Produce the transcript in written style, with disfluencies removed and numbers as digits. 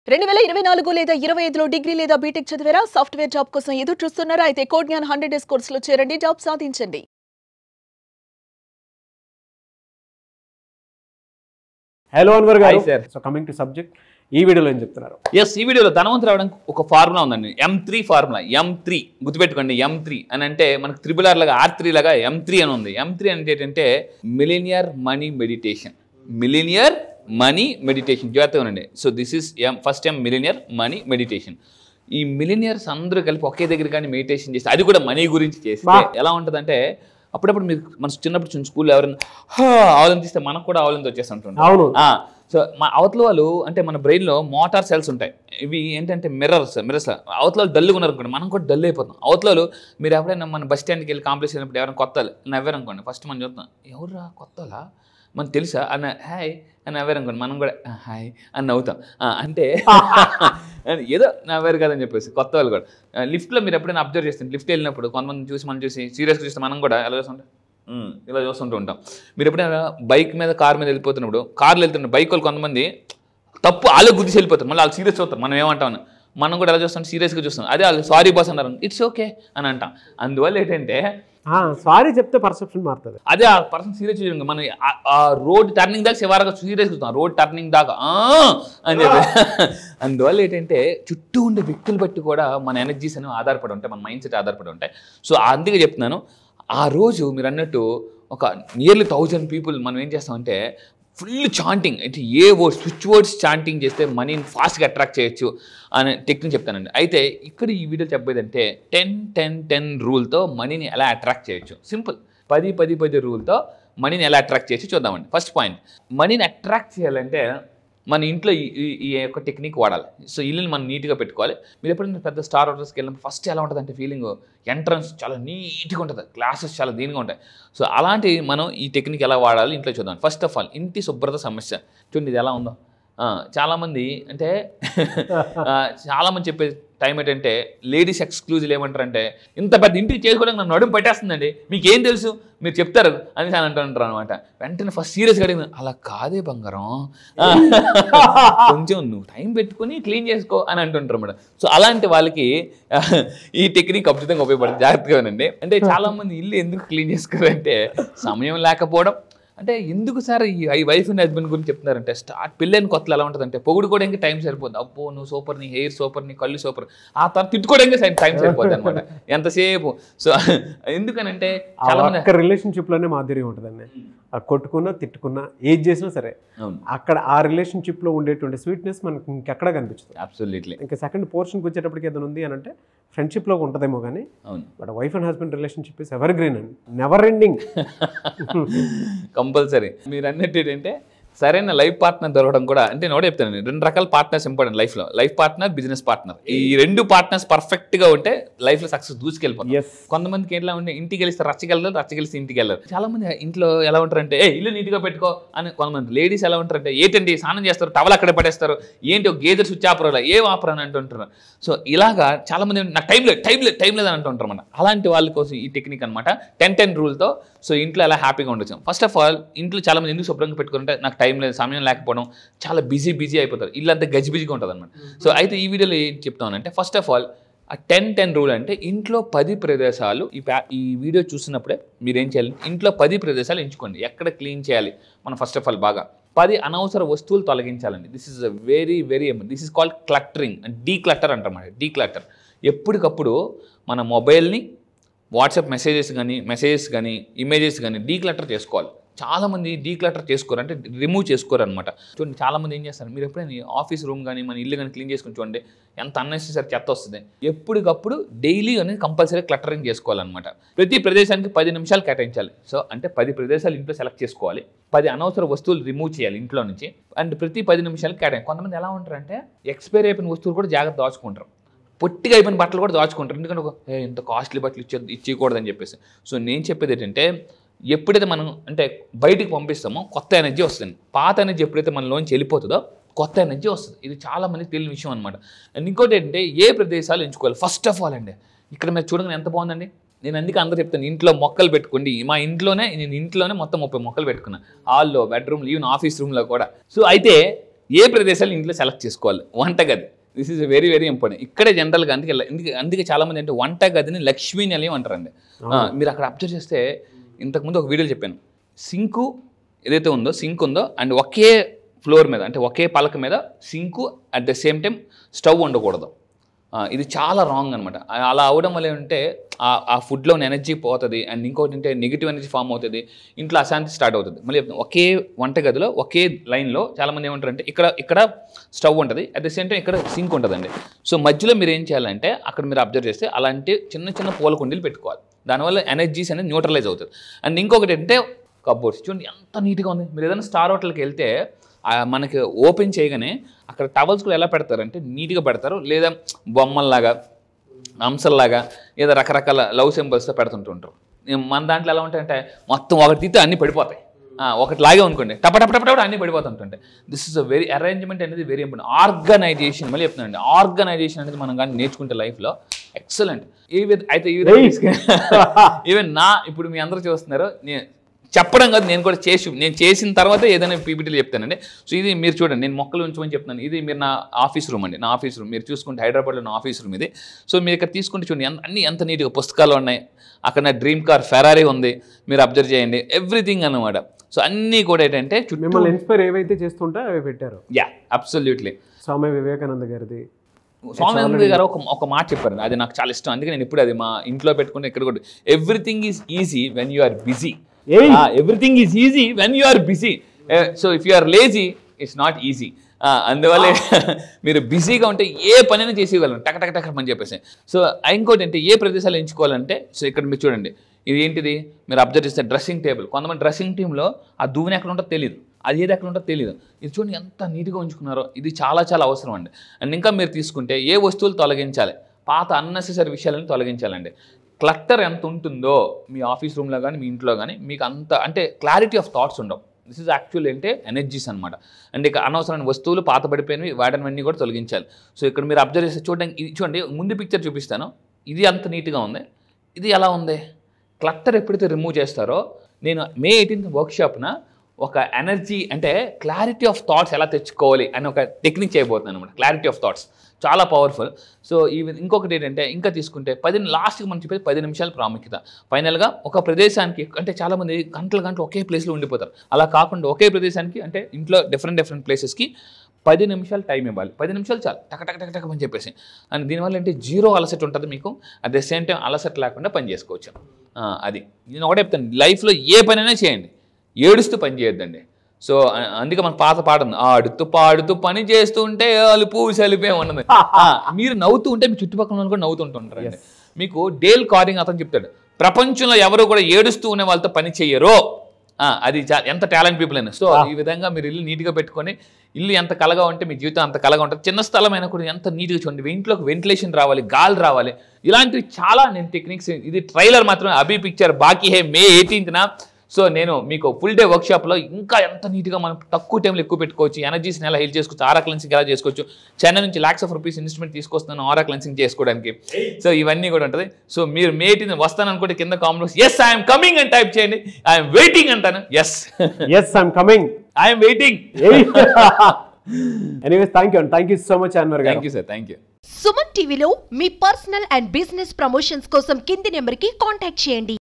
2024 లేదా 25లో డిగ్రీ లేదా బీటెక్ చదివారా? సాఫ్ట్‌వేర్ జాబ్ కోసం ఎదురు చూస్తున్నారా? అయితే కోడ్ జ్ఞాన్ 100 డేస్ కోర్సులో చేరండి, జాబ్ సాధించండి. హలో అన్వర్ గారు. Hi, sir. So coming to subject, ఈ వీడియోలో ఏం చెప్తున్నారు? ఎస్, ఈ వీడియోలో ధనవంతులు రావడానికి ఒక ఫార్ములా ఉందండి. M3 formula. M3 గుర్తుపెట్టుకోండి. M3 అని అంటే మనకు R లాగా R3 లాగా M3 అని ఉంది. M3 అంటే ఏంటంటే millionaire money meditation. Millionaire money meditation జాగ్రత్తగా ఉండండి. So this is first millionaire money meditation. ఈ మిలినియర్స్ అందరూ కలిపి ఒకే దగ్గర కానీ మెడిటేషన్ చేస్తే, అది కూడా మనీ గురించి చేస్తే ఎలా ఉంటుందంటే, అప్పుడప్పుడు మీరు మన చిన్నప్పుడు స్కూల్లో ఎవరైనా ఆవులను తీస్తే మనకు కూడా ఆవులంతో వచ్చేస్తుంటుంది. అవును. సో మా అవతల వాళ్ళు అంటే మన బ్రెయిన్లో మోటార్ సెల్స్ ఉంటాయి. ఇవి ఏంటంటే మిర్రర్స్ అవతల వాళ్ళు డల్గా ఉన్నారు అనుకోండి, మనం కూడా డల్ అయిపోతాం. అవతల వాళ్ళు మీరు ఎప్పుడైనా మన బస్ స్టాండ్కి వెళ్ళి కాంప్లెక్స్ వెళ్ళినప్పుడు ఎవరైనా కొత్త నవ్వారు అనుకోండి, ఫస్ట్ మనం చూస్తాం, ఎవర్రా కొత్తలా మనకు తెలుసా అన్న హాయ్ అని నవ్వారు అనుకోండి, మనం కూడా హాయ్ అని నవ్వుతాం. అంటే ఏదో నవ్వారు కదని చెప్పేసి కొత్త వాళ్ళు కూడా. లిఫ్ట్లో మీరు ఎప్పుడైనా అబ్జర్వ్ చేస్తుంది, లిఫ్ట్ వెళ్ళినప్పుడు కొంతమంది చూసి మనం చూసి సీరియస్గా చూస్తే మనం కూడా ఎలా చూస్తుంటాం, ఇలా చూస్తుంటూ ఉంటాం. మీరు ఎప్పుడైనా బైక్ మీద కార్ మీద వెళ్ళిపోతున్నప్పుడు, కార్లు వెళ్తున్నప్పుడు బైక్ వాళ్ళు కొంతమంది తప్పు వాళ్ళే గుర్తిసి వెళ్ళిపోతారు, మళ్ళీ వాళ్ళు సీరియస్ అవుతారు. మనం ఏమంటాం, మనం కూడా ఎలా చూస్తాం, సీరియస్గా చూస్తాం. అదే వాళ్ళు సారీ బాస్ అన్నారు, ఇట్స్ ఓకే అని అంటాం. అందువల్ల ఏంటంటే సారీ చెప్తే పర్సెప్షన్ మారుతుంది. అదే ఆ పర్సన్ సీరియస్ చేయడం, మనం ఆ రోడ్ టర్నింగ్ దాకా చివరిగా సీరియస్ చూస్తాం, రోడ్ టర్నింగ్ దాకా అని చెప్పి. అందువల్ల ఏంటంటే చుట్టూ ఉండే వ్యక్తులు బట్టి కూడా మన ఎనర్జీస్ అనేవి ఆధారపడి ఉంటాయి, మన మైండ్ సెట్ ఆధారపడి ఉంటాయి. సో అందుకే చెప్తున్నాను, ఆ రోజు మీరు అన్నట్టు ఒక నియర్లీ 1000 పీపుల్ మనం ఏం చేస్తామంటే ఫుల్ చాంటింగ్, అంటే ఏ వర్డ్స్ స్విచ్ వర్డ్స్ చాంటింగ్ చేస్తే మనీని ఫాస్ట్గా అట్రాక్ట్ చేయొచ్చు అనే టెక్నిక్ చెప్తానండి. అయితే ఇక్కడ ఈ వీడియో చెప్పేదంటే 10-10-10 రూల్తో మనీని ఎలా అట్రాక్ట్ చేయొచ్చు. సింపుల్ 10-10-10 రూల్తో మనీని ఎలా అట్రాక్ట్ చేయొచ్చు చూద్దామండి. ఫస్ట్ పాయింట్, మనీని అట్రాక్ట్ చేయాలంటే మన ఇంట్లో ఈ యొక్క టెక్నిక్ వాడాలి. సో ఇల్లుని మనం నీట్గా పెట్టుకోవాలి. మీరు ఎప్పుడైనా పెద్ద స్టార్ హోటల్స్కి వెళ్ళినప్పుడు ఫస్ట్ ఎలా ఉంటుంది అంటే ఫీలింగ్, ఎంట్రన్స్ చాలా నీట్గా ఉంటుంది, గ్లాసెస్ చాలా దీనిగా ఉంటాయి. సో అలాంటి మనం ఈ టెక్నిక్ ఎలా వాడాలి ఇంట్లో చూద్దాం. ఫస్ట్ ఆఫ్ ఆల్ ఇంటి శుభ్రత సమస్య చూడండి, ఇది ఎలా ఉందో. చాలామంది అంటే చాలామంది చెప్పే టైం ఏంటంటే లేడీస్ ఎక్స్క్లూజివ్ ఏమంటారంటే, ఇంత పెద్ద ఇంటికి చేసుకోవడానికి నన్ను నడుము పెట్టేస్తుందండి, మీకేం తెలుసు మీరు చెప్తారు అని అంటుంటారు అనమాట. వెంటనే ఫస్ట్ సీరియస్గా అడిగింది, అలా కాదే బంగారం, కొంచెం నువ్వు టైం పెట్టుకుని క్లీన్ చేసుకో అని అంటుంటారు అన్నమాట. సో అలాంటి వాళ్ళకి ఈ టెక్నిక్ ఖచ్చితంగా ఉపయోగపడుతుంది, జాగ్రత్తగా వినండి. అంటే చాలామంది ఇల్లు ఎందుకు క్లీన్ చేసుకోవాలంటే సమయం లేకపోవడం. అంటే ఎందుకు సార్ ఈ వైఫ్ అండ్ హస్బెండ్ గురించి చెప్తున్నారంటే, పెళ్ళైన కొత్తలు ఎలా ఉంటుందంటే పొగుడుకోవడానికి టైం సరిపోద్ది, అబ్బో నువ్వు సూపర్, నీ హెయిర్ సూపర్, నీ కళ్ళు సూపర్, ఆ తర్వాత తిట్టుకోవడానికి టైం సరిపోద్ది అనమాట ఎంతసేపు. సో ఎందుకనంటే చాలా మంది రిలేషన్షిప్లోనే మాధుర్యం ఉంటుందండి. కొట్టుకున్నా తిట్టుకున్నా ఏది చేసినా సరే అక్కడ ఆ రిలేషన్షిప్లో ఉండేటువంటి స్వీట్నెస్ మనకి ఇంకెక్కడ కనిపిస్తుంది. అబ్సల్యూట్లీ. ఇంకా సెకండ్ పోర్షన్కి వచ్చేటప్పటికి ఏదైనా ఉంది అని అంటే ఫ్రెండ్షిప్లో ఉంటుందేమో కానీ, but wife and husband relationship is ever green అండి, నెవర్ ఎండింగ్. కంపల్సరీ. మీరు అన్నట్టు ఏంటంటే సరైన లైఫ్ పార్ట్నర్ దొరకడం కూడా, అంటే నేను చెప్తాను, 2 రకాల పార్ట్నర్స్ ఇంపార్టెంట్ లైఫ్లో, లైఫ్ పార్ట్నర్, బిజినెస్ పార్ట్నర్. ఈ 2 పార్ట్నర్స్ పర్ఫెక్ట్గా ఉంటే లైఫ్లో సక్సెస్ దూసుకెళ్ళిపోతుంది. కొంతమందికి ఎట్లా ఉంటే ఇంటికి వెళ్తే రచ్చగెళ్ళరు, రచ్చగెలిస్తే ఇంటికి వెళ్ళరు. చాలా మంది ఇంట్లో ఎలా ఉంటారంటే ఇల్లు నీట్గా పెట్టుకో అని. కొంతమంది లేడీస్ ఎలా ఉంటారంటే ఏంటండి స్నానం చేస్తారు, టవల్ అక్కడే పడేస్తారు, ఏంటి ఒక గేదర్ స్విచ్ ఆపరా, ఏం ఆపరా అని అంటుంటారు. సో ఇలాగా చాలా మంది నాకు టైం లేదు అని అంటుంటారు అన్నమాట. అలాంటి వాళ్ళ కోసం ఈ టెక్నిక్ అనమాట 10-10 రూల్తో. సో ఇంట్లో ఎలా హ్యాపీగా ఉండొచ్చు. ఫస్ట్ ఆఫ్ ఆల్ ఇంట్లో చాలా మంది ఎందుకు శుభ్రంగా పెట్టుకుంటే, నాకు టైం లేదు, సమయం లేకపోవడం, చాలా బిజీ అయిపోతారు, ఇల్లు అంతా గజిబిజిగా ఉంటుంది అనమాట. సో అయితే ఈ వీడియోలో ఏం చెప్తానంటే, ఫస్ట్ ఆఫ్ ఆల్ ఆ 10-10 రూల్ అంటే ఇంట్లో 10 ప్రదేశాలు, ఈ వీడియో చూసినప్పుడే మీరు ఏం చేయాలి, ఇంట్లో 10 ప్రదేశాలు ఎంచుకోండి ఎక్కడ క్లీన్ చేయాలి. మనం ఫస్ట్ ఆఫ్ ఆల్ బాగా 10 అనవసర వస్తువులు తొలగించాలండి. This is a very this is called cluttering, declutter అంటారన్నమాట. డీక్లటర్ ఎప్పటికప్పుడు మన మొబైల్ని, వాట్సాప్ మెసేజెస్ కానీ ఇమేజెస్ కానీ డీక్లటర్ చేసుకోవాలి. చాలామంది డీక్లటర్ చేసుకోరు, అంటే రిమూవ్ చేసుకోరు అనమాట. చూడండి చాలామంది ఏం చేస్తారు, మీరు ఎప్పుడైనా ఆఫీస్ రూమ్ కానీ మన ఇల్లు కానీ క్లీన్ చేసుకుని చూడండి, ఎంత అన్నెసెసరీ చెత్త వస్తుంది. ఎప్పటికప్పుడు డైలీ అనేది కంపల్సరీ క్లటరింగ్ చేసుకోవాలన్నమాట. ప్రతి ప్రదేశానికి 10 నిమిషాలు కేటాయించాలి. సో అంటే 10 ప్రదేశాలు ఇంట్లో సెలెక్ట్ చేసుకోవాలి, 10 అనవసర వస్తువులు రిమూవ్ చేయాలి ఇంట్లో నుంచి, అండ్ ప్రతి 10 నిమిషాలు కేటాయించాలి. కొంతమంది ఎలా ఉంటారంటే ఎక్స్పైరీ అయిపోయిన వస్తువులు కూడా జాగ్రత్త దాచుకుంటారు, పొట్టిగా అయిపోయిన బట్టలు కూడా దాచుకుంటారు, ఎందుకంటే ఇంత కాస్ట్లీ బట్టలు ఇచ్చేయకూడదని చెప్పేసి. సో నేను చెప్పేది ఏంటంటే, ఎప్పుడైతే మనం అంటే బయటికి పంపిస్తామో కొత్త ఎనర్జీ వస్తుంది, పాత ఎనర్జీ ఎప్పుడైతే మనలోంచి వెళ్ళిపోతుందో కొత్త ఎనర్జీ వస్తుంది. ఇది చాలా మందికి తెలియని విషయం అనమాట. అండ్ ఇంకోటి ఏంటంటే ఏ ప్రదేశాలు ఎంచుకోవాలి. ఫస్ట్ ఆఫ్ ఆల్ అండి, ఇక్కడ మీరు చూడగానే ఎంత బాగుందండి, నేను అందుకే అందరూ చెప్తాను ఇంట్లో మొక్కలు పెట్టుకోండి. మా ఇంట్లోనే మొత్తం 30 మొక్కలు పెట్టుకున్నాను, హాల్లో, బెడ్రూమ్లో, ఈవెన్ ఆఫీస్ రూమ్లో కూడా. సో అయితే ఏ ప్రదేశాలు ఇంట్లో సెలెక్ట్ చేసుకోవాలి. వంటగది, this is very very important. ఇక్కడే జనరల్గా అందుకే చాలామంది అంటే వంటగదిని లక్ష్మీ నిలయం అంటారండి. మీరు అక్కడ అబ్జర్వ్ చేస్తే ఇంతకుముందు ఒక వీడియోలో చెప్పాను, సింకు ఏదైతే ఉందో సింక్ ఉందో అండ్ ఒకే ఫ్లోర్ మీద అంటే ఒకే పలక మీద sink at the same time stove ఉండకూడదు. ఇది చాలా రాంగ్ అనమాట. అలా అవడం వల్ల ఏంటంటే ఆ ఫుడ్లో ఎనర్జీ పోతుంది అండ్ ఇంకోటి అంటే నెగిటివ్ ఎనర్జీ ఫామ్ అవుతుంది, ఇంట్లో అశాంతి స్టార్ట్ అవుతుంది. మళ్ళీ ఒకే వంటగదిలో ఒకే లైన్లో చాలామంది ఏమంటారంటే ఇక్కడ స్టవ్ ఉంటుంది, అట్ ద సేమ్ టైం ఇక్కడ సింక్ ఉంటుందండి. సో మధ్యలో మీరు ఏం చేయాలంటే అక్కడ మీరు అబ్జర్వ్ చేస్తే అలాంటి చిన్న చిన్న పూల కుండీలు పెట్టుకోవాలి. దానివల్ల ఎనర్జీస్ అనేది న్యూట్రలైజ్ అవుతుంది. అండ్ ఇంకొకటి అంటే కబోర్డ్స్ చూడండి ఎంత నీట్గా ఉంది. మీరు ఏదైనా స్టార్ హోటల్కి వెళ్తే మనకి ఓపెన్ చేయగానే అక్కడ టవల్స్ కూడా ఎలా పెడతారంటే నీట్గా పెడతారు, లేదా బొమ్మల్లాగా అంశల్లాగా ఏదో రకరకాల లవ్ సింబల్స్తో పెడుతుంటుంటారు. మన దాంట్లో ఎలా ఉంటాయంటే మొత్తం ఒకటి తీస్తే అన్నీ పడిపోతాయి, ఒకటి లాగే అనుకోండి టపటపటపట అన్నీ పడిపోతుంటాయి. This is a very arrangement అనేది వెరీ ఇంపార్టెంట్. ఆర్గనైజేషన్ మళ్ళీ చెప్తున్నానండి, ఆర్గనైజేషన్ అనేది మనం కానీ నేర్చుకుంటే లైఫ్లో ఎక్సలెంట్. అయితే ఈవెన్ ఇప్పుడు మీ అందరూ చూస్తున్నారు, చెప్పడం కాదు, నేను చేసిన తర్వాత ఏదైనా పీపీటీలు చెప్తానండి. సో ఇది మీరు చూడండి, నేను మొక్కలు ఉంచమని చెప్తున్నాను. ఇది మీరు నా ఆఫీస్ రూమ్ అండి, నా ఆఫీస్ రూమ్ మీరు చూసుకుంటే హైదరాబాద్లో నా ఆఫీస్ రూమ్ ఇది. సో మీరు ఇక్కడ తీసుకుంటే చూడండి అన్ని ఎంత నీట్గా పుస్తకాలు ఉన్నాయి, అక్కడ నా డ్రీమ్ కార్ ఫెరారీ ఉంది, మీరు అబ్జర్వ్ చేయండి ఎవ్రీథింగ్ అన్నమాట. సో అన్నీ కూడా ఏంటంటే మిమ్మల్ని ఇన్స్పైర్ ఏవైతే చేస్తుంటే అవి పెట్టారు. Yeah absolutely. స్వామి వివేకానంద గారిది స్వామి గారు ఒక మాట చెప్పారు, అది నాకు చాలా ఇష్టం. అందుకే నేను ఇప్పుడు అది మా ఇంట్లో పెట్టుకుంటే ఇక్కడ కూడా everything is easy when you are busy. Everything is easy when you are busy. So if you are lazy it's not easy. అందువల్ల మీరు బిజీగా ఉంటే ఏ పనైనా చేసేయగలరు టక టక టక అని చెప్పేసి. సో ఇంకోటి అంటే ఏ ప్రదేశాలు ఎంచుకోవాలంటే, సో ఇక్కడ మీరు చూడండి ఇది ఏంటిది, మీరు అబ్జర్వ్ చేస్తే డ్రెస్సింగ్ టేబుల్. కొంతమంది డ్రెస్సింగ్ టీంలో ఆ దువ్వెన ఎక్కడ ఉంటుందో తెలియదు, అది ఏది ఎక్కడ ఉంటుందో తెలియదు. ఇది చూడండి ఎంత నీట్గా ఉంచుకున్నారో, ఇది చాలా చాలా అవసరం అండి. అండ్ ఇంకా మీరు తీసుకుంటే ఏ వస్తువులు తొలగించాలి, పాత అన్నెసెసరీ విషయాలను తొలగించాలండి. క్లట్టర్ ఎంత ఉంటుందో మీ ఆఫీస్ రూమ్లో కానీ మీ ఇంట్లో కానీ మీకు అంత అంటే క్లారిటీ ఆఫ్ థాట్స్ ఉండవు. దిస్ ఈజ్ యాక్చువల్ అంటే ఎనర్జీస్ అనమాట. అండ్ ఇక అనవసరమైన వస్తువులు పాత పడిపోయినవి వాటివన్నీ కూడా తొలగించాలి. సో ఇక్కడ మీరు అబ్జర్వ్ చేస్తే చూడండి ముందు పిక్చర్ చూపిస్తాను, ఇది అంత నీట్గా ఉంది, ఇది ఎలా ఉంది. క్లట్టర్ ఎప్పుడైతే రిమూవ్ చేస్తారో, నేను May 18th వర్క్షాప్న ఒక ఎనర్జీ అంటే క్లారిటీ ఆఫ్ థాట్స్ ఎలా తెచ్చుకోవాలి అని ఒక టెక్నిక్ చేయబోతున్నాను అనమాట. క్లారిటీ ఆఫ్ థాట్స్ చాలా పవర్ఫుల్. సో ఇంకొకటి ఏంటంటే ఇంకా తీసుకుంటే లాస్ట్కి మనం చెప్పేది 10 నిమిషాల ప్రాముఖ్యత. ఫైనల్గా ఒక ప్రదేశానికి అంటే చాలామంది గంటలు ఒకే ప్లేస్లో ఉండిపోతారు. అలా కాకుండా ఒకే ప్రదేశానికి అంటే ఇంట్లో డిఫరెంట్ ప్లేసెస్కి 10 నిమిషాలు టైం ఇవ్వాలి. 10 నిమిషాలు చాలు టక టక టక టక అని చెప్పేసి. అండ్ దీనివల్ల అంటే జీరో అలసట ఉంటుంది మీకు, అట్ ద సేమ్ టైం అలసట లేకుండా పని చేసుకోవచ్చు. అది నేను ఒకటే చెప్తాను, లైఫ్లో ఏ పనైనా చేయండి, ఏడుస్తూ పని చేయొద్దండి. సో అందుకే మన పాత పాట ఉంది, ఆడుతూ పాడుతూ పని చేస్తూ ఉంటే అలుపు సలిపే ఉన్నది. మీరు నవ్వుతూ ఉంటే మీ చుట్టుపక్కల వాళ్ళు కూడా నవ్వుతుంటారండి. మీకు డేల్ కార్నింగ్ అతను చెప్తాడు, ప్రపంచంలో ఎవరు కూడా ఏడుస్తూ ఉన్న వాళ్ళతో పని చెయ్యరు. అది ఎంత టాలెంట్ పీపుల్ అయినా. సో ఈ విధంగా మీరు ఇల్లు నీట్గా పెట్టుకొని, ఇల్లు ఎంత కలగా ఉంటే మీ జీవితం అంత కలగా ఉంటుంది. చిన్న స్థలం అయినా కూడా ఎంత నీట్గా చూడండి, ఇంట్లోకి వెంటిలేషన్ రావాలి, గాలి రావాలి, ఇలాంటివి చాలా నేను టెక్నిక్స్. ఇది ట్రైలర్ మాత్రమే, అభి పిక్చర్ బాకీ హే May 18th. సో నేను మీకు ఫుల్ డే వర్క్షాప్లో ఇంకా ఎంత నీట్గా మనం తక్కువ టైంలో ఎక్కువ పెట్టుకోవచ్చు, ఎనర్జీస్ని ఎలా హీల్ చేసుకోవచ్చు, ఆరా క్లెన్సింగ్ ఎలా చేసుకోవచ్చు. చెన్నై నుంచి lakhs of rupees ఇన్వెస్ట్మెంట్ తీసుకొస్తున్నాను ఆరా క్లెన్సింగ్ చేసుకోవడానికి. సో ఇవన్నీ కూడా ఉంటుంది. సో మీరు May 18th వస్తాను అనుకుంటే కింద కామెంట్స్ ఎస్ ఐఎమ్ కమింగ్ అని టైప్ చేయండి. ఐఎమ్ వెయిటింగ్ అంటాను. Yes I'm coming, I'm waiting. Anyways thank you so much Anwar గారు. Thank you sir, thank you. Suman టీవీలో మీ పర్సనల్ అండ్ బిజినెస్ ప్రమోషన్స్ కోసం కింది నెంబర్కి కాంటాక్ట్ చేయండి.